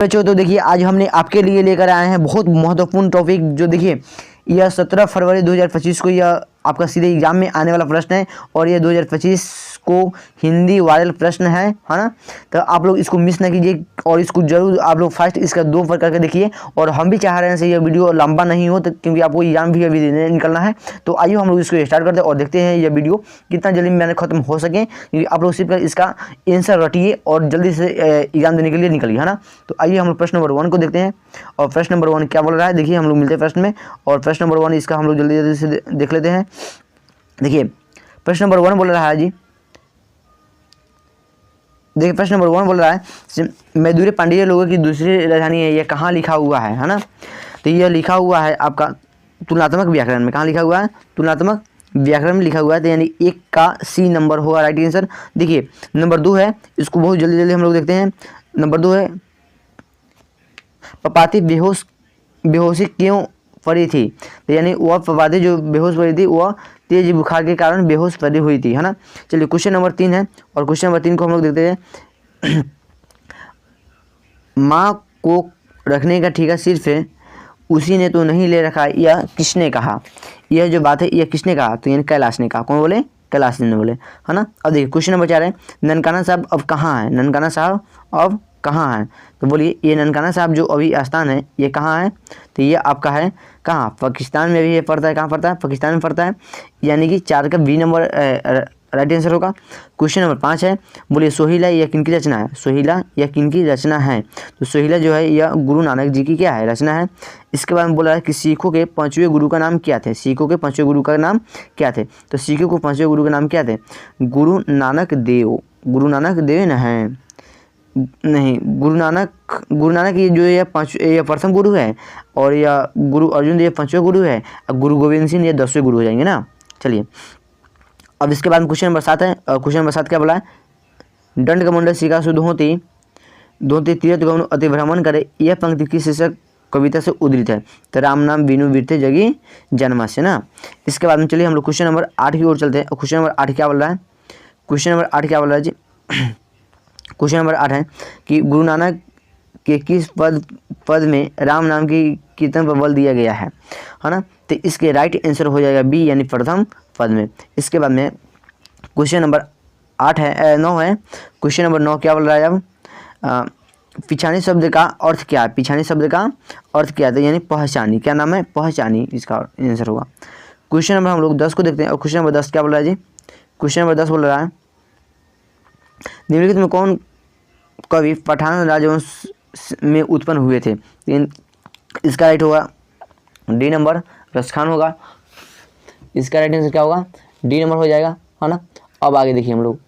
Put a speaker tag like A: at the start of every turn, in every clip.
A: बच्चों तो देखिए आज हमने आपके लिए लेकर आए हैं बहुत महत्वपूर्ण टॉपिक, जो देखिए यह 17 फरवरी 2025 को यह आपका सीधे एग्जाम में आने वाला प्रश्न है और ये 2025 को हिंदी वायरल प्रश्न है ना। तो आप लोग इसको मिस ना कीजिए और इसको जरूर आप लोग फर्स्ट इसका 2 बार करके देखिए। और हम भी चाह रहे हैं से यह वीडियो लंबा नहीं हो, तो क्योंकि आपको एग्जाम भी अभी निकलना है। तो आइए हम लोग इसको स्टार्ट करते हैं और देखते हैं यह वीडियो कितना जल्दी मैंने खत्म हो सके, क्योंकि आप लोग सिर्फ इसका आंसर रटिए और जल्दी से एग्जाम देने के लिए निकलिए, है ना। तो आइए हम लोग प्रश्न नंबर 1 को देखते हैं। और प्रश्न नंबर 1 क्या बोल रहा है, देखिए हम लोग मिलते हैं प्रश्न में। और प्रश्न नंबर 1 इसका हम लोग जल्दी जल्दी से देख लेते हैं। देखिए प्रश्न नंबर 1 बोल रहा है जी, देखिए प्रश्न नंबर 1 बोल रहा है मैदुरे पांड्य लोगों की दूसरी राजधानी है, यह कहाँ लिखा हुआ है ना। तो यह लिखा हुआ है आपका तुलनात्मक व्याकरण में। कहाँ लिखा हुआ है, तुलनात्मक व्याकरण में लिखा हुआ है। तो यानी 1 का सी नंबर होगा राइट आंसर। देखिए नंबर 2 है, इसको बहुत जल्दी जल्दी हम लोग देखते हैं। नंबर 2 है पपाती बेहोशी क्यों पड़ी थी। तो यानी वह पपाती जो बेहोश पड़ी थी वह तेज बुखार के कारण बेहोश पड़ी हुई थी, है ना। चलिए क्वेश्चन नंबर 3 है और क्वेश्चन नंबर 3 को हम लोग देखते हैं। माँ को रखने का ठेका सिर्फ उसी ने तो नहीं ले रखा, यह किसने कहा। यह जो बात है यह किसने कहा, तो यानी कैलाश ने कहा। कौन बोले, कैलाश ने बोले, है ना। अब देखिए क्वेश्चन नंबर 4 है ननकाना साहब अब कहाँ है। ननकाना साहब अब कहाँ है, तो बोलिए ये ननकाना साहब जो अभी स्थान है ये कहाँ है, तो ये आपका है कहाँ, पाकिस्तान में भी ये पड़ता है। कहाँ पड़ता है, पाकिस्तान में पड़ता है। यानी कि 4 का बी नंबर राइट आंसर होगा। क्वेश्चन नंबर 5 है, बोलिए सोहिला यह किनकी रचना है। सोहिला यह किनकी रचना है, तो सोहिला जो है यह गुरु नानक जी की क्या है, रचना है। इसके बाद में बोला है कि सिखों के 5वें गुरु का नाम क्या थे। सिखों के 5वें गुरु का नाम क्या थे, तो सिखों को 5वें गुरु का नाम क्या थे, गुरु नानक देव। गुरु नानक देव न है, नहीं गुरु नानक ये जो ये प्रथम गुरु है और यह गुरु अर्जुन देव 5वें गुरु है और गुरु गोविंद सिंह ये 10वें गुरु हो जाएंगे ना। चलिए अब इसके बाद क्वेश्चन नंबर 7 है। क्वेश्चन नंबर 7 क्या बोला है, दंड का मंडल सिका सुध होती तीर्थ गमन अति भ्रमण करे, यह पंक्ति किस शीर्षक कविता से उद्धृत है। तो राम नाम बिनु बीरते जगी जन्मा से ना। इसके बाद में चलिए हम लोग क्वेश्चन नंबर 8 की ओर चलते हैं। क्वेश्चन नंबर 8 क्या बोल रहा है, क्वेश्चन नंबर 8 क्या बोल रहा है जी। क्वेश्चन नंबर 8 है कि गुरु नानक के किस पद में राम नाम की कीर्तन पर बल दिया गया है ना। तो इसके राइट आंसर हो जाएगा बी, यानी प्रथम पद में। इसके बाद में क्वेश्चन नंबर 9 है। क्वेश्चन नंबर 9 क्या बोल रहा है, अब पिछानी शब्द का अर्थ क्या है। पिछानी शब्द का अर्थ क्या है, तो यानी पहचानी। क्या नाम है, पहचानी, इसका आंसर होगा। क्वेश्चन नंबर हम लोग 10 को देखते हैं और क्वेश्चन नंबर 10 क्या बोल रहा है जी। क्वेश्चन नंबर 10 बोल रहा है निम्नलिखित में कौन कवि पठान राजवंश में उत्पन्न हुए थे। इसका राइट होगा डी नंबर, रस खान होगा। इसका राइट आंसर क्या होगा, डी नंबर हो जाएगा, है ना। अब आगे देखिए हम लोग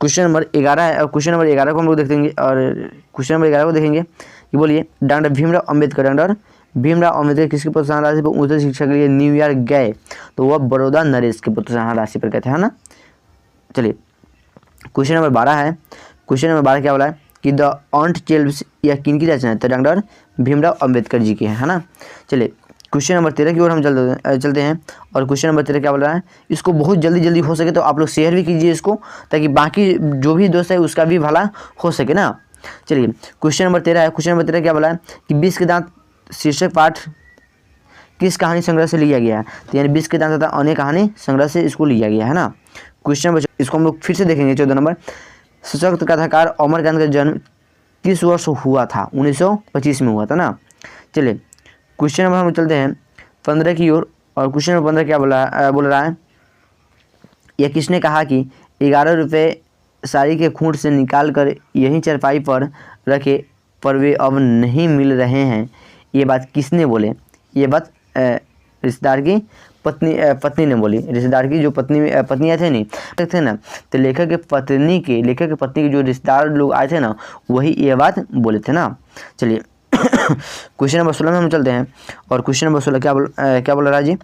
A: क्वेश्चन नंबर 11 है और क्वेश्चन नंबर 11 को हम लोग देखेंगे। और क्वेश्चन नंबर 11 को देखेंगे कि बोलिए डॉक्टर भीमराव अम्बेडकर किसकी प्रोत्साहन राशि पर उच्च शिक्षा के लिए न्यूयॉर्क गए, तो वह बड़ौदा नरेश के प्रोत्साहन राशि पर गए थे, है ना। चलिए क्वेश्चन नंबर 12 है। क्वेश्चन नंबर 12 क्या बोला है कि द ऑन्ट चेल्व्स यह किन की रचना है, तो डॉक्टर भीमराव अम्बेडकर जी की है ना। चलिए क्वेश्चन नंबर 13 की ओर हम चलते हैं और क्वेश्चन नंबर 13 क्या बोल रहा है, इसको बहुत जल्दी जल्दी हो सके तो आप लोग शेयर भी कीजिए इसको, ताकि बाकी जो भी दोस्त है उसका भी भला हो सके ना। चलिए क्वेश्चन नंबर 13 है। क्वेश्चन नंबर 13 क्या बोला है कि 20 के दांत शीर्षक पाठ किस कहानी संग्रह से लिया गया है, तो यानी 20 के दांत तथा अन्य कहानी संग्रह से इसको लिया गया है ना। क्वेश्चन नंबर इसको हम लोग फिर से देखेंगे 14 नंबर, सशक्त कथाकार अमरकांत का जन्म किस वर्ष हुआ था, 1925 में हुआ था ना। चलिए क्वेश्चन नंबर हम चलते हैं 15 की ओर और क्वेश्चन नंबर 15 क्या बोल रहा है, यह किसने कहा कि 11 रुपये साड़ी के खूंट से निकाल कर यहीं चारपाई पर रखे पर वे अब नहीं मिल रहे हैं, ये बात किसने बोले। ये बात रिश्तेदार की पत्नी ने बोली। रिश्तेदार की जो पत्नियाँ थे ना, तो लेखक के पत्नी के जो रिश्तेदार लोग आए थे ना, वही ये बात बोले थे ना। चलिए क्वेश्चन नंबर 16 में हम चलते हैं और क्वेश्चन नंबर 16 क्या बोल रहा है जी,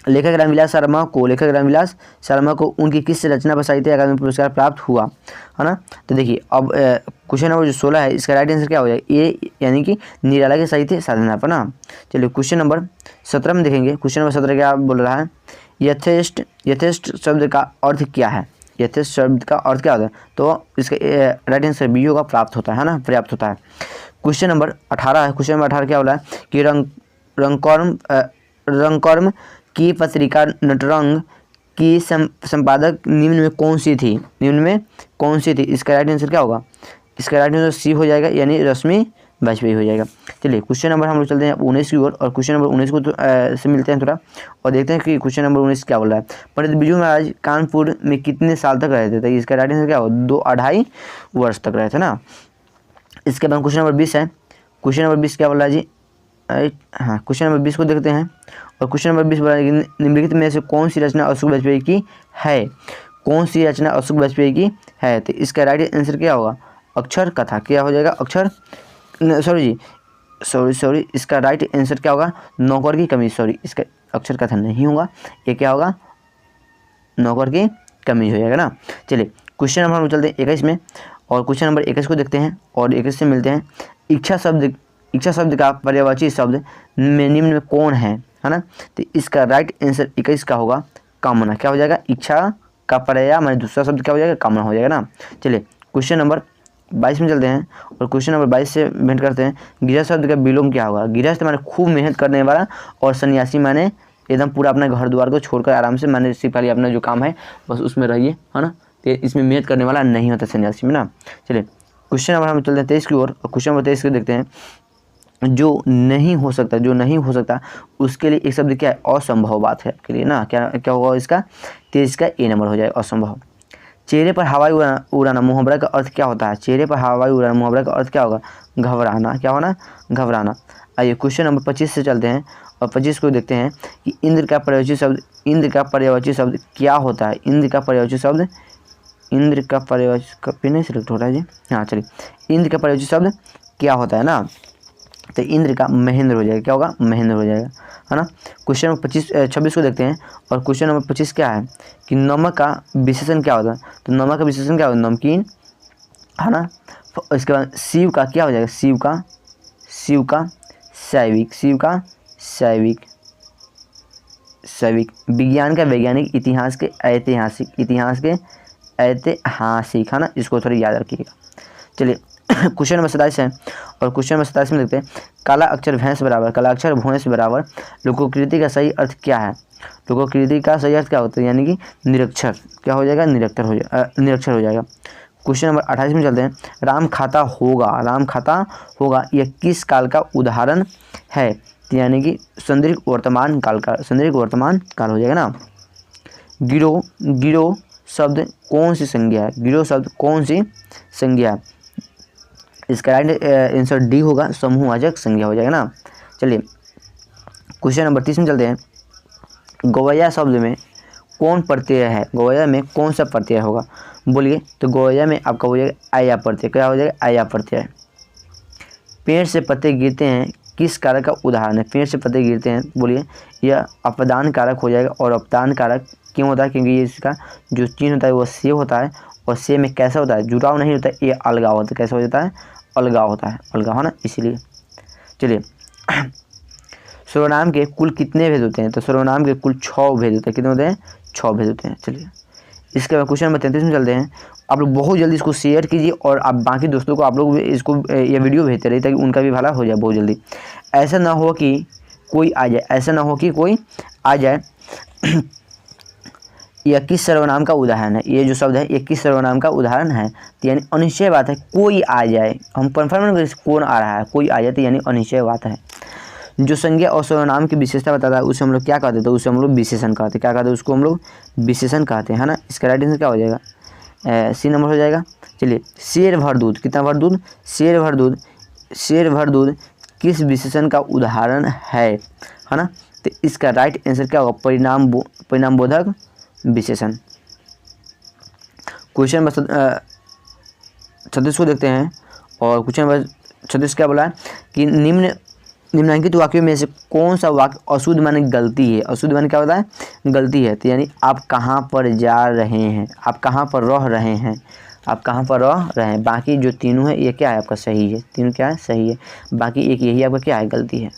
A: लेखक रामविलास शर्मा को उनकी किस रचना पर साहित्य अकादमी पुरस्कार प्राप्त हुआ, है ना। तो देखिए अब क्वेश्चन नंबर जो 16 है इसका राइट आंसर क्या हो जाएगा, ए यानी कि निराला के साहित्य साधना पर ना। चलिए क्वेश्चन नंबर 17 में देखेंगे। क्वेश्चन नंबर 17 क्या बोल रहा है, यथेष्ट शब्द का अर्थ क्या है। यथेष्ट शब्द का अर्थ क्या होता है, तो इसका राइट आंसर बी होगा, प्राप्त होता है ना, पर्याप्त होता है। क्वेश्चन नंबर 18 है। क्वेश्चन नंबर 18 क्या बोला है कि रंगकर्म की पत्रिका नटरंग की संपादक निम्न में कौन सी थी, निम्न में कौन सी थी। इसका राइट आंसर क्या होगा, इसका राइट आंसर सी हो जाएगा, यानी रश्मि वाजपेयी हो जाएगा। चलिए क्वेश्चन नंबर हम लोग चलते हैं 19 की ओर, और क्वेश्चन नंबर 19 को से मिलते हैं थोड़ा, और देखते हैं कि क्वेश्चन नंबर 19 क्या बोल रहा है। पंडित बिरजू महाराज कानपुर में कितने साल तक रहे थे, तो इसका राइट आंसर क्या होगा, 2-2.5 वर्ष तक रहे थे ना। इसके बाद क्वेश्चन नंबर 20 है। क्वेश्चन नंबर 20 क्या बोल रहा है जी, हाँ क्वेश्चन नंबर 20 को देखते हैं, और क्वेश्चन नंबर 20 बोला है कि निम्नलिखित में से कौन सी रचना अशोक वाजपेयी की है, कौन सी रचना अशोक वाजपेयी की है। तो इसका राइट आंसर क्या होगा, अक्षर कथा, क्या हो जाएगा, अक्षर सॉरी इसका राइट आंसर क्या होगा, नौकर की कमीज, सॉरी इसका अक्षर कथा नहीं होगा, ये क्या होगा, नौकर की कमीज हो जाएगा ना। चलिए क्वेश्चन नंबर हम चलते हैं 21 में, और क्वेश्चन नंबर 21 को देखते हैं, और 21 से मिलते हैं। इच्छा शब्द का पर्यायवाची शब्द में निम्न में कौन है ना। तो इसका राइट आंसर 21 का होगा कामना, क्या हो जाएगा, इच्छा का पर्याय माने दूसरा शब्द क्या हो जाएगा, कामना हो जाएगा ना। चलिए क्वेश्चन नंबर 22 में चलते हैं, और क्वेश्चन नंबर 22 से भेंट करते हैं। गृहस्थ शब्द का विलोम क्या होगा। गृहस्थ माने खूब मेहनत करने वाला, और सन्यासी माने एकदम पूरा अपना घर द्वार को छोड़कर आराम से, माने सिर्फ खाली अपना जो काम है बस उसमें रहिए, है ना। तो इसमें मेहनत करने वाला नहीं होता सन्यासी में ना। चलिए क्वेश्चन नंबर हम चलते हैं 23 की ओर, और क्वेश्चन नंबर 23 को देखते हैं। जो नहीं हो सकता उसके लिए एक शब्द क्या है, असंभव बात है आपके लिए ना, क्या होगा इसका, 23 का ए नंबर हो जाएगा, असंभव। चेहरे पर हवाई उड़ाना मुहावरा का अर्थ क्या होता है। चेहरे पर हवाई उड़ाना मुहावरा का अर्थ क्या होगा, घबराना, क्या होना, घबराना। आइए क्वेश्चन नंबर 25 से चलते हैं, और 25 को देखते हैं कि इंद्र का पर्यायवाची शब्द क्या होता है। इंद्र का पर्यायवाची कभी नहीं सिलेक्ट हो रहा है जी, हाँ चलिए, इंद्र का पर्यायवाची शब्द क्या होता है ना। तो इंद्र का महेंद्र हो जाएगा, क्या होगा, महेंद्र हो जाएगा, है ना। क्वेश्चन नंबर 26 को देखते हैं, और क्वेश्चन नंबर 25 क्या है कि नमक का विशेषण क्या होता है। तो नमक का विशेषण क्या होता है, नमकीन, है ना। इसके बाद शिव का क्या हो जाएगा, शिव का शैविक। विज्ञान का वैज्ञानिक, इतिहास के ऐतिहासिक, है ना, इसको थोड़ा याद रखिएगा। चलिए क्वेश्चन नंबर 27 है, और क्वेश्चन नंबर 27 में देखते हैं। काला अक्षर भैंस बराबर लोकोक्ति का सही अर्थ क्या है। लोकोक्ति का सही अर्थ क्या होता है, यानी कि निरक्षर, क्या हो जाएगा, निरक्षर हो जाएगा। क्वेश्चन नंबर 28 में चलते हैं। राम खाता होगा यह किस काल का उदाहरण है, यानी कि संदर्भ वर्तमान काल हो जाएगा ना। गिरो शब्द कौन सी संज्ञा है। इसका राइट आंसर डी होगा, समूहवाचक संज्ञा हो जाएगा ना। चलिए क्वेश्चन नंबर 30 में चलते हैं। गवैया शब्द में कौन प्रत्यय है, गवैया में कौन सा प्रत्यय होगा, बोलिए। तो गवैया में आपका हो जाएगा आया प्रत्यय, क्या हो जाएगा, आया प्रत्यय। पेड़ से पत्ते गिरते हैं किस कारक का उदाहरण है। पेड़ से पत्ते गिरते हैं, बोलिए, यह अपदान कारक हो जाएगा। और अपदान कारक क्यों होता है, क्योंकि ये इसका जो चिन्ह होता है वो से होता है, और से में कैसा होता है, जुड़ाव नहीं होता है, ये अलगाव होता है। कैसा हो जाता है, अलगाव होता है, अलगाव है ना, इसीलिए। चलिए सर्वनाम के कुल कितने भेद होते हैं। तो सर्वनाम के कुल 6 भेद होते हैं। कितने होते हैं, 6 भेद होते हैं। चलिए इसके बाद क्वेश्चन नंबर 33 में चलते हैं। आप लोग बहुत जल्दी इसको शेयर कीजिए, और आप बाकी दोस्तों को आप लोग इसको ये वीडियो भेजते रहिए, ताकि उनका भी भला हो जाए बहुत जल्दी। ऐसा ना हो कि कोई आ जाए, यह किस सर्वनाम का उदाहरण है। ये जो शब्द है ये किस सर्वनाम का उदाहरण है, तो यानी अनिश्चय बात है, कोई आ जाए। हम कन्फर्म नहीं कौन आ रहा है, कोई आ जाए, तो यानी अनिश्चय बात है। जो संज्ञा और सर्वनाम की विशेषता बताता है उसे हम लोग क्या कहते हैं, तो उसे हम लोग विशेषण कहते हैं। क्या कहते हैं, उसको हम लोग विशेषण कहते हैं, है ना। इसका राइट आंसर क्या हो जाएगा, सी नंबर हो जाएगा। चलिए शेर भर दूध, कितना भर दूध, शेर भर दूध किस विशेषण का उदाहरण है ना। तो इसका राइट आंसर क्या होगा, परिणाम बोधक विशेषण। क्वेश्चन नंबर 36 को देखते हैं, और क्वेश्चन नंबर 36 क्या बोला है कि निम्नलिखित वाक्यों में से कौन सा वाक्य अशुद्ध माने गलती है। अशुद्ध माने क्या होता है, गलती है। तो यानी आप कहाँ पर जा रहे हैं, आप कहाँ पर रह रहे हैं, बाकी जो तीनों है ये क्या है आपका सही है, तीनों क्या है, सही है। बाकी एक यही आपका क्या है, गलती है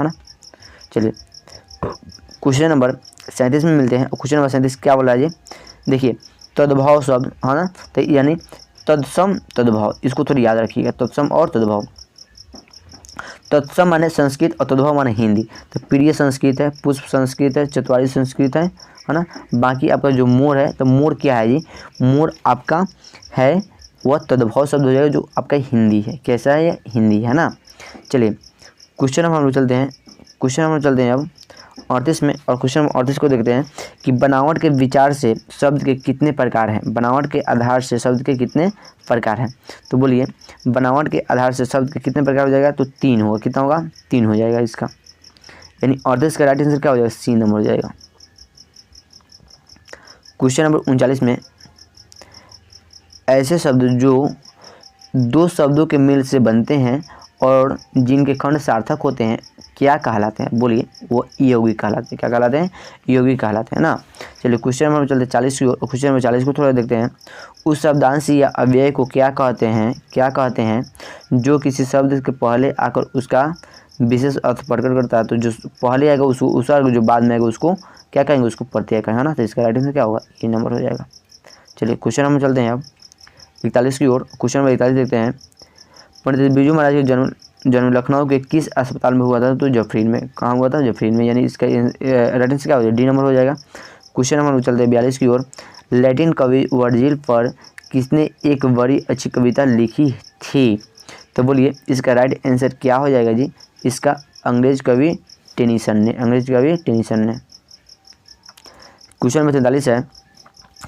A: ना। चलिए क्वेश्चन नंबर 37 में मिलते हैं। क्वेश्चन नंबर 37 क्या बोला है जी, देखिए तद्भव शब्द है ना, तो यानी तत्सम तद्भव, इसको थोड़ी याद रखिएगा, तत्सम और तद्भव। तत्सम माने संस्कृत और तद्भव माने हिंदी। तो प्रिय संस्कृत है, पुष्प संस्कृत है, चतुवारी संस्कृत है ना। बाकी आपका जो मोर है, तो मोर क्या है जी, मोर आपका है वह तद्भव शब्द हो जाएगा जो आपका हिंदी है। कैसा है, ये हिंदी है ना। चलिए क्वेश्चन नंबर हम लोग चलते हैं, क्वेश्चन नंबर चलते हैं अब 38 में, और क्वेश्चन नंबर 38 को देखते हैं कि बनावट के विचार से शब्द के कितने प्रकार हैं। बनावट के आधार से शब्द के कितने प्रकार हैं, तो बोलिए बनावट के आधार से शब्द के कितने प्रकार हो जाएगा, तो 3 होगा। कितना होगा, 3 हो जाएगा इसका, यानी 38 का राइट आंसर क्या हो जाएगा, सी नंबर हो जाएगा। क्वेश्चन नंबर 39 में ऐसे शब्द जो 2 शब्दों के मेल से बनते हैं और जिनके खंड सार्थक होते हैं क्या कहलाते हैं, बोलिए वो यौगिक कहलाते हैं। क्या कहलाते हैं, यौगिक कहलाते हैं ना। चलिए क्वेश्चन नंबर चलते 40 की ओर। क्वेश्चन नंबर 40 को थोड़ा देखते हैं। उस शब्दांश या अव्यय को क्या कहते हैं, क्या कहते हैं जो किसी शब्द के पहले आकर उसका विशेष अर्थ प्रकट करता है। तो जो पहले आएगा उसको, उस जो बाद में आएगा उसको क्या कहेंगे, उसको प्रत्यय कहेंगे, है ना। तो इसका राइट आंसर क्या होगा, ये नंबर हो जाएगा। चलिए क्वेश्चन नंबर चलते हैं अब 41 की ओर। क्वेश्चन नंबर 41 देखते हैं। पंडित बिरजू महाराज का जन्म लखनऊ के किस अस्पताल में हुआ था, तो जफरीन में। कहाँ हुआ था, जफरीन में, यानी इसका राइट आंसर क्या हो जाएगा, डी नंबर हो जाएगा। क्वेश्चन नंबर चलते हैं 42 की ओर। लैटिन कवि वर्जिल पर किसने एक बड़ी अच्छी कविता लिखी थी, तो बोलिए इसका राइट आंसर क्या हो जाएगा जी, इसका अंग्रेज कवि टेनिसन ने, अंग्रेज कवि टेनिसन ने। क्वेश्चन नंबर 43 है।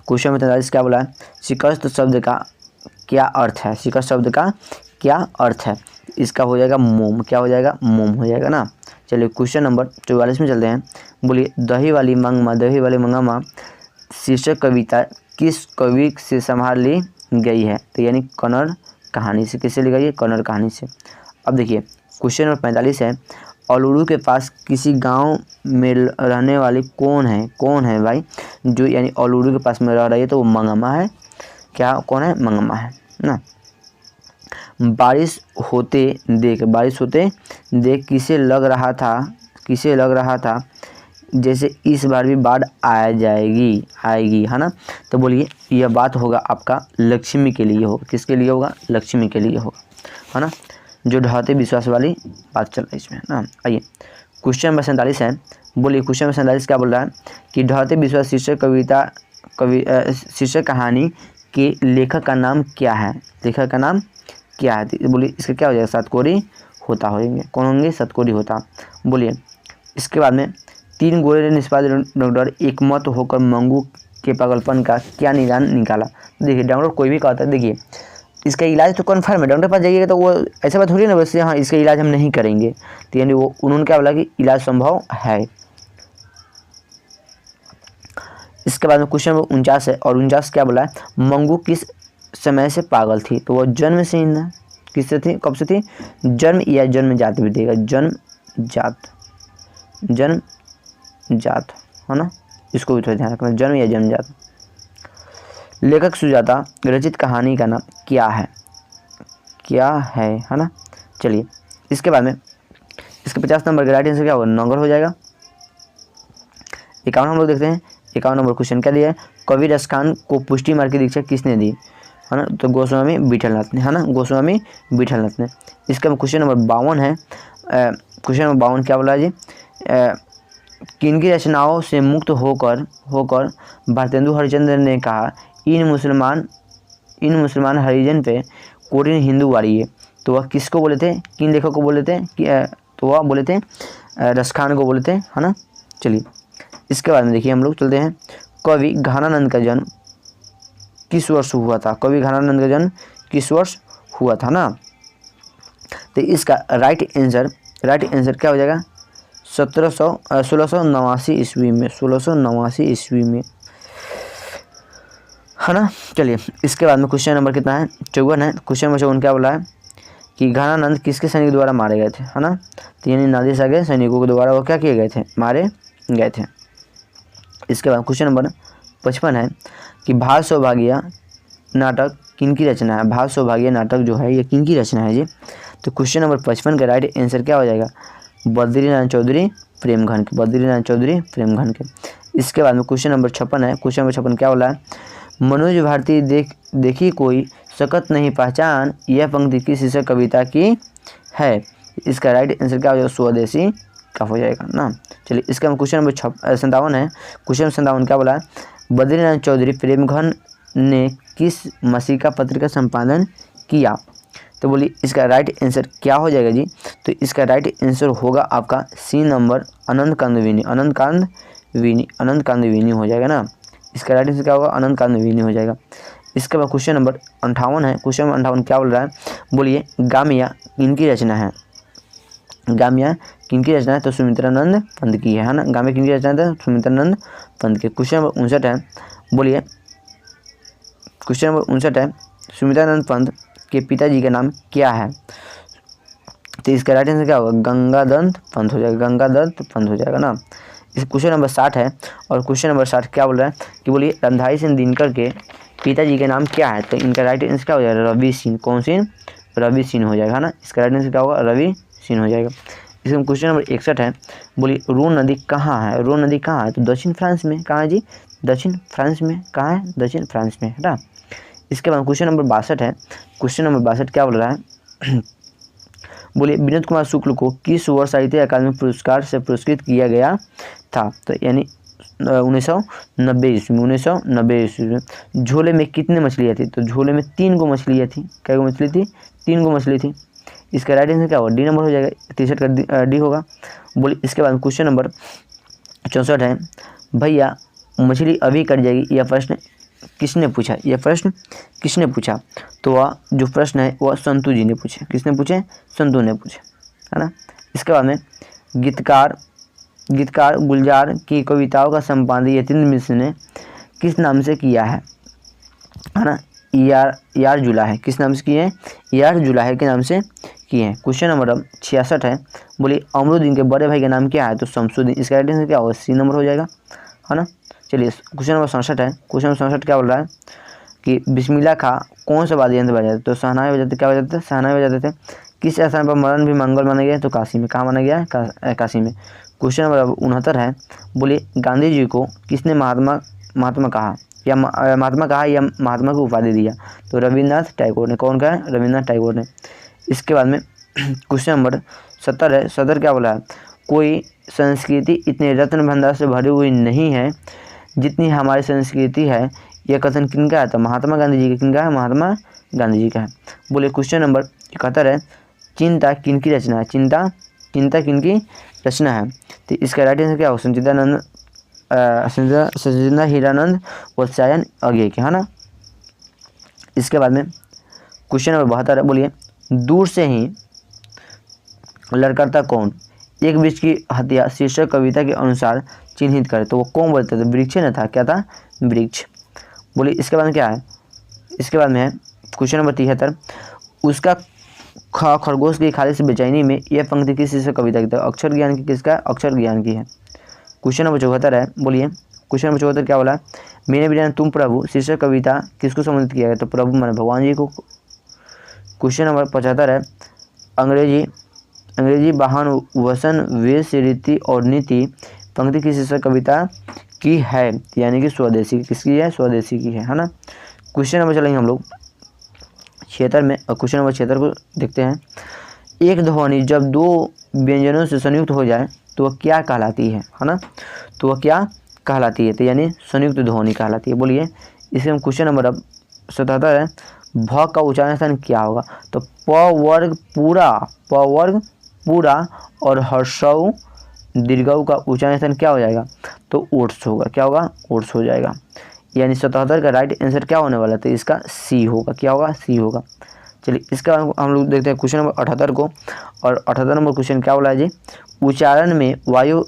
A: क्वेश्चन नंबर 43 क्या बोला है, शिकस्त शब्द का क्या अर्थ है, शिकस्त शब्द का क्या अर्थ है, इसका हो जाएगा मोम। क्या हो जाएगा, मोम हो जाएगा ना। चलिए क्वेश्चन नंबर 44 में चलते हैं। बोलिए दही वाली मंगमा, दही वाली मंगमा शीर्षक कविता किस कवि से संभाल ली गई है, तो यानी कन्नड़ कहानी से। किससे ली गई है, कन्नड़ कहानी से। अब देखिए क्वेश्चन नंबर 45 है। औलूरू के पास किसी गांव में रहने वाली कौन है, कौन है भाई, जो यानी औलूरू के पास में रह रही है, तो वो मंगमा है। क्या, कौन है, मंगमा है ना। बारिश होते देख, बारिश होते देख किसे लग रहा था, किसे लग रहा था जैसे इस बार भी बाढ़ आ जाएगी, आएगी, है ना। तो बोलिए यह बात होगा आपका लक्ष्मी के लिए होगा। किसके लिए होगा, लक्ष्मी के लिए होगा, है ना। जो ढहते विश्वास वाली बात चल रही है इसमें ना। आइए क्वेश्चन नंबर 47 है। बोलिए क्वेश्चन नंबर 47 क्या बोल रहा है कि ढहते विश्वास शीर्षक कविता शीर्षक कहानी के लेखक का नाम क्या है, लेखक का नाम क्या है, तो बोलिए इसका क्या हो जाएगा, सतकोरी होता होंगे। कौन होंगे, सतकोरी होता। बोलिए इसके बाद में 3 गोरे निष्पादित डॉक्टर एक मत होकर मंगू के पागलपन का क्या निदान निकाला। देखिए डॉक्टर कोई भी कहता है, देखिए इसका इलाज तो कन्फर्म है, डॉक्टर पास जाइएगा तो वो ऐसा बात थोड़ी ना वैसे हाँ इसका इलाज हम नहीं करेंगे, तो यानी वो उन्होंने क्या बोला कि इलाज संभव है। इसके बाद में क्वेश्चन नंबर 49 है, और 49 क्या बोला है, मंगू किस समय से पागल थी, तो वो जन्म से ही ना, किससे थी, कब से थी, जन्म या जन्म जात भी देगा, जन्म जात, जन्म जात, है ना। इसको भी थोड़ा ध्यान रखना, जन्म या जन्म जात। लेखक सुजाता रचित कहानी का नाम क्या है, क्या है ना। चलिए इसके बाद में इसके 50 नंबर का राइट आंसर क्या होगा, नंगर हो जाएगा। 51 हम लोग देखते हैं। 51 नंबर क्वेश्चन क्या दिया है, कवि रसखान को पुष्टि मार्ग की दीक्षा किसने दी, है ना, तो गोस्वामी विठलनाथ ने, है ना, गोस्वामी विठलनाथ ने। इसका क्वेश्चन नंबर 52 है। क्वेश्चन नंबर 52 क्या बोला जी, किनकी रचनाओं से मुक्त होकर भारतेंदु हरिश्चंद्र ने कहा इन मुसलमान हरिजन पे कोरियन हिंदू वारी है, तो वह किसको बोले थे, किन लेखक को बोले थे कि तो वह बोले थे रसखान को बोले थे, है ना। चलिए इसके बाद में देखिए हम लोग चलते हैं। कवि घनानंद का जन्म किस वर्ष हुआ था, कवि घनानंद का जन्म किस वर्ष हुआ था ना। तो इसका राइट आंसर क्या हो जाएगा, 1689 ईस्वी में, 1689 ईस्वी में, है ना। चलिए इसके बाद में क्वेश्चन नंबर कितना है, 54 है। क्वेश्चन नंबर 54 क्या बोला है कि घनानंद किसके सैनिक द्वारा मारे गए थे, है ना, तो यानी नादिर शाह के सैनिकों के द्वारा वो क्या किए गए थे, मारे गए थे। इसके बाद क्वेश्चन नंबर 55 है कि भाव सौभाग्य नाटक किनकी रचना है, भाव सौभाग्य नाटक जो है ये किनकी रचना है जी, तो क्वेश्चन नंबर 55 का राइट आंसर क्या हो जाएगा, बद्रीनाथ चौधरी प्रेमघन के, बद्रीनाथ चौधरी प्रेमघन के। इसके बाद में क्वेश्चन नंबर 56 है। क्वेश्चन नंबर 56 क्या बोला है, मनोज भारती देखी कोई सकत नहीं पहचान, यह पंक्ति किस शीर्षक कविता की है? इसका राइट आंसर क्या हो जाएगा? स्वदेशी का हो जाएगा ना। चलिए इसका क्वेश्चन नंबर 57 है। क्वेश्चन 57 क्या बोला है? बद्रीनाथ चौधरी प्रेमघन ने किस मासिका पत्र का संपादन किया? तो बोलिए इसका राइट आंसर क्या हो जाएगा जी? तो इसका राइट आंसर होगा आपका सी नंबर अनंत कांदविनी हो जाएगा ना। इसका राइट आंसर क्या होगा? अनंत कांदविनी हो जाएगा। इसके बाद क्वेश्चन नंबर 58 है। क्वेश्चन नंबर 58 क्या बोल रहा है? बोलिए गामिया किनकी रचना है? गामिया किनकी रचना है? तो सुमित्रानंद पंत की है ना। गामिया किनकी रचना है? तो सुमित्रानंद पंत की। क्वेश्चन नंबर 59 है। बोलिए क्वेश्चन नंबर 59 है, सुमित्रानंद पंत के पिताजी का नाम क्या है? तो इसका राइट आंसर क्या होगा? गंगादत्त पंत हो जाएगा। गंगादत्त पंत हो जाएगा ना। इस क्वेश्चन नंबर 60 है। और क्वेश्चन नंबर 60 क्या बोल रहा है कि बोलिए रणधारी सिंह दिनकर के पिताजी के नाम क्या है? तो इनका राइट आंसर क्या हो जाएगा? रवि सिंह। कौन सिंह? रवि सिंह हो जाएगा ना। इसका राइट आंसर क्या होगा? रवि सिंह हो जाएगा। इसमें क्वेश्चन नंबर 61 है। बोलिए रोन नदी कहाँ है? रोन नदी कहाँ है? तो दक्षिण फ्रांस में। कहाँ है जी? दक्षिण फ्रांस में। कहाँ है? दक्षिण फ्रांस में है ना। इसके बाद क्वेश्चन नंबर 62 है। क्वेश्चन नंबर 62 क्या बोल रहा है? बोलिए विनोद कुमार शुक्ल को किस वर्ष साहित्य अकादमी पुरस्कार से पुरस्कृत किया गया था? तो यानी 1990 ईस्वी में। 1990 ईस्वी में। झोले में कितने मछलियाँ थी? तो झोले में 3 गो मछलियाँ थी। क्या मछली थी? 3 गो मछली थी। इसका राइट आंसर क्या होगा? डी नंबर हो जाएगा। 63 का डी होगा। बोलिए इसके बाद क्वेश्चन नंबर 64 है। भैया मछली अभी कट जाएगी, यह प्रश्न किसने पूछा? यह प्रश्न किसने पूछा? तो वह जो प्रश्न है वह संतू जी ने पूछे। किसने पूछे? संतू ने पूछे, है ना। इसके बाद में गीतकार गुलजार की कविताओं का संपादन यतीन्द्र मिश्र ने किस नाम से किया है ना? यार जुलाहे। किस नाम से किए हैं? यार जुलाहे के नाम से किए हैं। क्वेश्चन नंबर 66 है। बोलिए अमरुद्दीन के बड़े भाई का नाम क्या है? तो शमसुद्दीन। इसका राइट आंसर क्या होगा? सी नंबर हो जाएगा, है ना। चलिए क्वेश्चन नंबर 67 है। क्वेश्चन नंबर 67 क्या बोल रहा है कि बिस्मिल्लाह खां कौन सा वाद्य यंत्र बजाते? तो शहनाई बजाते। क्या बजाते थे? शहनाई बजाते थे। किस स्थान पर मरण भी मंगल माना गया है? तो काशी में। कहाँ माना गया है? काशी में। क्वेश्चन नंबर 69 है। बोलिए गांधी जी को किसने महात्मा कहा या महात्मा कहा या महात्मा को उपाधि दिया? तो रविन्द्रनाथ टैगोर ने। कौन कहा? रविन्द्रनाथ टैगोर ने। इसके बाद में क्वेश्चन नंबर 70 है। 70 क्या बोला है? कोई संस्कृति इतने रत्न भंडार से भरी हुई नहीं है जितनी हमारी संस्कृति है, यह कथन किनका है? तो महात्मा गांधी जी का। किनका है? महात्मा गांधी जी का है। बोले क्वेश्चन नंबर 71 है। चिंता किनकी रचना है? चिंता किनकी रचना है? तो इसका राइट आंसर क्या होगा? सच्चिदानंद हीरानंद वात्स्यायन अज्ञेय के, है ना। इसके बाद में क्वेश्चन नंबर 72 है। बोलिए दूर से ही लड़खड़ता कौन एक वृक्ष की हत्या शीर्षक कविता के अनुसार चिन्हित करे? तो वो कौन बोलते थे? वृक्ष न था। क्या था? वृक्ष। बोलिए इसके बाद में क्या है? इसके बाद में है क्वेश्चन नंबर 73। उसका खरगोश की खाली से बेचैनी में यह पंक्ति किस शीर्षक कविता की? तो अक्षर ज्ञान की। किसका? अक्षर ज्ञान की है। क्वेश्चन नंबर 74 है। बोलिए क्वेश्चन नंबर 74 क्या बोला? मेरे बिना तुम प्रभु शीर्षक कविता किसको संबोधित किया गया? तो प्रभु माने भगवान जी को। क्वेश्चन नंबर 75 है। अंग्रेजी वाहन वसन वेश रीति और नीति पंक्ति किस शीर्षक कविता की है? यानी कि स्वदेशी। किसकी है? स्वदेशी की है ना। क्वेश्चन नंबर चलेंगे हम लोग 76 में। और क्वेश्चन नंबर 76 को देखते हैं। एक ध्वनि जब 2 व्यंजनों से संयुक्त हो जाए तो वह क्या कहलाती है ना? तो वह क्या कहलाती है? तो यानी संयुक्त ध्वनि कहलाती है। बोलिए इसके हम क्वेश्चन नंबर 77 है। भ का उच्चारण स्थान क्या होगा? तो प वर्ग पूरा और हर्षौ दीर्घऊ का उच्चारण स्थान क्या हो जाएगा? तो ओट्स होगा। क्या होगा? ओट्स हो जाएगा। यानी 77 का राइट आंसर क्या होने वाला? तो इसका सी होगा। क्या होगा? सी होगा। चलिए इसका हम लोग देखते हैं क्वेश्चन नंबर 78 को। और 78 नंबर क्वेश्चन क्या बोला है जी? उच्चारण में वायु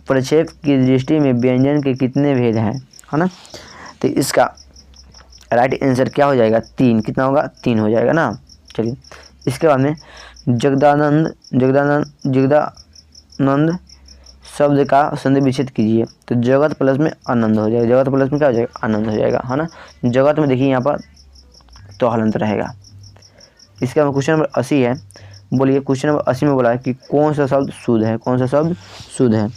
A: प्रक्षेप की दृष्टि में व्यंजन के कितने भेद हैं, है ना। तो इसका राइट आंसर क्या हो जाएगा? 3। कितना होगा? 3 हो जाएगा ना। चलिए इसके बाद में जगदानंद शब्द का संधि विच्छेद कीजिए। तो जगत प्लस में आनंद हो जाएगा। जगत प्लस में क्या हो जाएगा? आनंद हो जाएगा, है ना। जगत में देखिए यहाँ पर तो हलंत रहेगा। इसके बाद क्वेश्चन नंबर 80 है। बोलिए क्वेश्चन नंबर 80 में बोला है कि कौन सा शब्द शुद्ध है? कौन सा शब्द शुद्ध है?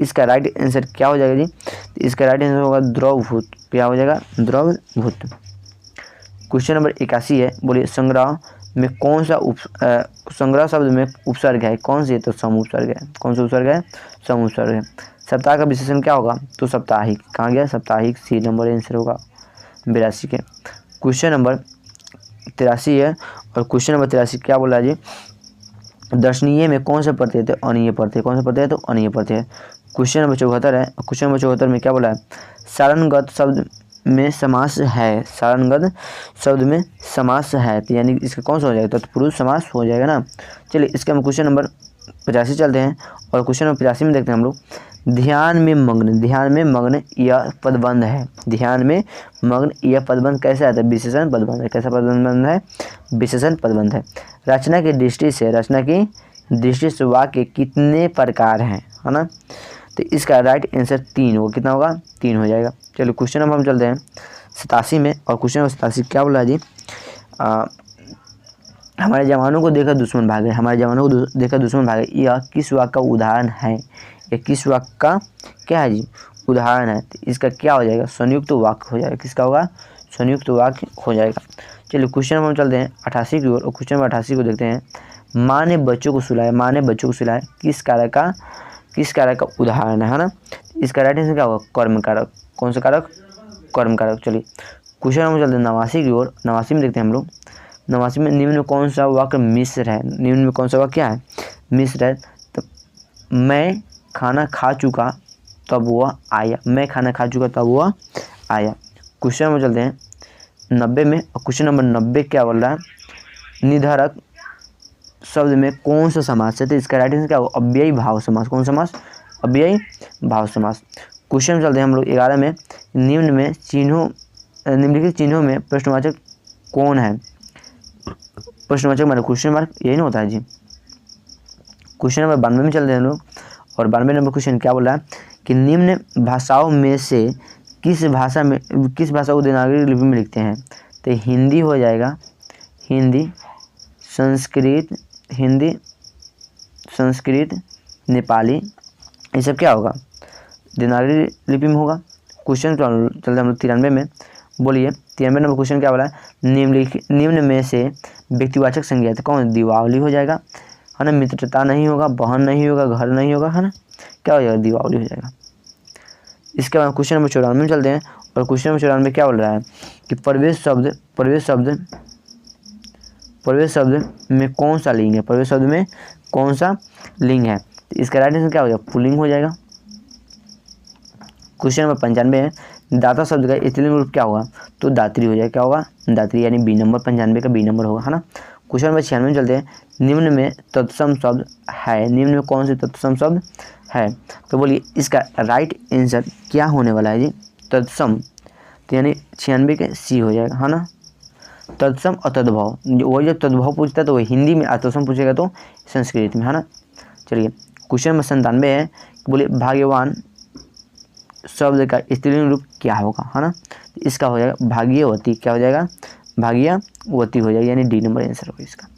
A: इसका राइट आंसर क्या हो जाएगा जी? तो इसका राइट आंसर होगा द्रवभूत। क्या हो जाएगा? द्रवभूत। क्वेश्चन नंबर 81 है, बोलिए संग्रह में कौन सा संग्रह शब्द में उपसर्ग है? कौन सी है? तो सम उपसर्ग है। कौन सा उपसर्ग है? सम उपसर्ग है। सप्ताह का विशेषण क्या होगा? तो साप्ताहिक। कहाँ गया? साप्ताहिक, सी नंबर आंसर होगा 82 के। क्वेश्चन नंबर 83 है, और क्वेश्चन नंबर 83 क्या बोला है जी? दर्शनीय में कौन सा प्रत्यय है? अनीय प्रत्यय। कौन सा प्रत्यय है? तो अनीय प्रत्यय है। क्वेश्चन नंबर 74 है, क्वेश्चन नंबर 74 में क्या बोला है? सारणगत शब्द में समास है। सारणगत शब्द में समास है, तो यानी इसका कौन सा हो जाएगा? तत्पुरुष समास हो जाएगा ना। चलिए इसके हम क्वेश्चन नंबर 85 चलते हैं, और क्वेश्चन नंबर 85 में देखते हैं हम लोग। ध्यान में मग्न, ध्यान में मग्न यह पदबंध है। ध्यान में मग्न यह पदबंध कैसे आता है? विशेषण पदबंध है। कैसा पदबंध है? विशेषण पदबंध है। रचना की दृष्टि से, रचना की दृष्टि से वाक्य कितने प्रकार हैं, है ना? तो इसका राइट आंसर 3 होगा। कितना होगा? 3 हो जाएगा। चलिए क्वेश्चन नंबर हम चलते हैं 87 में, और क्वेश्चन नंबर 87 क्या बोला जी? हमारे जवानों को देखकर दुश्मन भागे। हमारे जवानों को देखकर दुश्मन भागे, यह किस वाक्य का उदाहरण है? यह किस वाक्य का क्या है जी? उदाहरण है। तो इसका क्या हो जाएगा? संयुक्त वाक्य हो जाएगा। किसका होगा? संयुक्त वाक्य हो जाएगा। चलिए क्वेश्चन नंबर हम चलते हैं 88 की ओर, और क्वेश्चन नंबर 88 को देखते हैं। माँ ने बच्चों को सुलाया। माँ ने बच्चों को सुलाया किस कारक का उदाहरण है ना? इसका राइट आंसर क्या होगा? कर्म कारक। कौन सा कारक? कर्म कारक। चलिए क्वेश्चन नंबर चलते हैं 89 की ओर। 89 में देखते हैं हम लोग। 89 में निम्न में कौन सा वाक्य मिश्र है? निम्न में कौन सा वाक्य क्या है? मिश्र है। तो मैं खाना खा चुका तब वह आया। मैं खाना खा चुका तब वह आया। क्वेश्चन नंबर चलते हैं 90 में, और क्वेश्चन नंबर 90 क्या बोल रहा है? निर्धारक शब्द में कौन सा समास है? तो इसका राइट आंसर क्या होगा? अव्ययी भाव समास। कौन समास? अव्ययी भाव समास। क्वेश्चन में चलते हैं हम लोग 11 में। निम्नलिखित चिन्हों में प्रश्नवाचक कौन है? प्रश्नवाचक माने क्वेश्चन मार्क, यही ना होता है जी। क्वेश्चन नंबर 92 में चलते हैं हम लोग, और 92 नंबर क्वेश्चन क्या बोल रहा है कि निम्न भाषाओं में से किस भाषा को देवनागरी लिपि में लिखते हैं? तो हिंदी हो जाएगा। हिंदी, संस्कृत, नेपाली, ये सब क्या होगा? देवनागरी लिपि में होगा। क्वेश्चन चलते हम लोग 93 में। बोलिए 93 नंबर क्वेश्चन क्या बोला है? निम्न में से व्यक्तिवाचक संज्ञा तो कौन? दीपावली हो जाएगा, है ना? मित्रता नहीं होगा, बहन नहीं होगा, घर नहीं होगा, है ना? क्या हो जाएगा? दीपावली हो जाएगा। इसके बाद क्वेश्चन नंबर 94 में चलते हैं, और क्वेश्चन नंबर 94 में क्या बोल रहा है कि प्रवेश शब्द में कौन सा लिंग है? प्रवेश शब्द में कौन सा लिंग है? तो इसका राइट आंसर क्या हो जाएगा? पुल्लिंग हो जाएगा। क्वेश्चन नंबर 95 है, दाता शब्द का स्त्रीलिंग रूप क्या होगा? तो दात्री हो जाएगा। क्या होगा? दात्री, यानी बी नंबर। 95 का बी नंबर होगा, है ना? क्वेश्चन नंबर 96 में चलते हैं। निम्न में तत्सम शब्द है। निम्न में कौन से तत्सम शब्द है? तो बोलिए इसका राइट आंसर क्या होने वाला है जी? तत्सम, तो यानी 96 के सी हो जाएगा, है ना? तत्सम और तद्भव, वही जब तद्भव पूछता है तो वही हिंदी में, तत्सम पूछेगा तो संस्कृत में, है ना? चलिए क्वेश्चन नंबर 97 है, बोलिए भाग्यवान शब्द का स्त्रीलिंग रूप क्या होगा, है ना? तो इसका हो जाएगा भाग्यवती। क्या हो जाएगा? भाग्यवती हो जाएगी, यानी डी नंबर आंसर होगा इसका।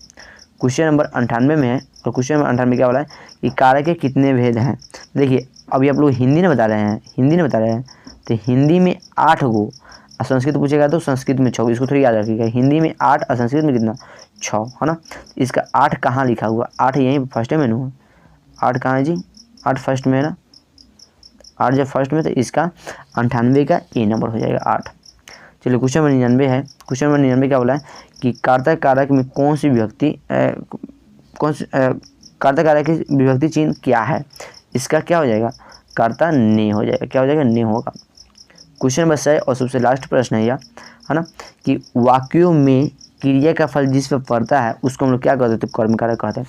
A: क्वेश्चन नंबर 98 में है, और क्वेश्चन नंबर 98 में क्या बोला है कि कारक के कितने भेद हैं? देखिए अभी आप लोग हिंदी में बता रहे हैं, तो हिंदी में 8 गो, और संस्कृत पूछेगा तो संस्कृत में 6। इसको थोड़ी याद रखिएगा, हिंदी में 8 और संस्कृत में कितना? 6, है ना? इसका 8 कहाँ लिखा हुआ? 8 यहीं फर्स्ट में ना? 8 कहाँ है जी? 8 फर्स्ट में है ना? 8 जब फर्स्ट में, तो इसका 98 का ए नंबर हो जाएगा 8। चलिए क्वेश्चन नंबर 99 है। क्वेश्चन नंबर 99 क्या बोला है कि कर्ता कारक में कौन सी विभक्ति कर्ता कारक की विभक्ति चिन्ह क्या है? इसका क्या हो जाएगा? कर्ता ने हो जाएगा। क्या हो जाएगा? ने होगा। क्वेश्चन नंबर 100 और सबसे लास्ट प्रश्न है यह, है ना, कि वाक्यों में क्रिया का फल जिस पर पड़ता है उसको हम लोग क्या कहते हैं? कर्म कारक कहते हैं।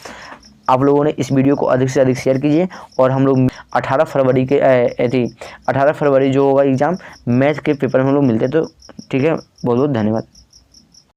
A: आप लोगों ने इस वीडियो को अधिक से अधिक शेयर कीजिए, और हम लोग 18 फरवरी के 18 फरवरी जो होगा एग्ज़ाम मैथ के पेपर में हम लोग मिलते हैं। तो ठीक है, बहुत बहुत धन्यवाद।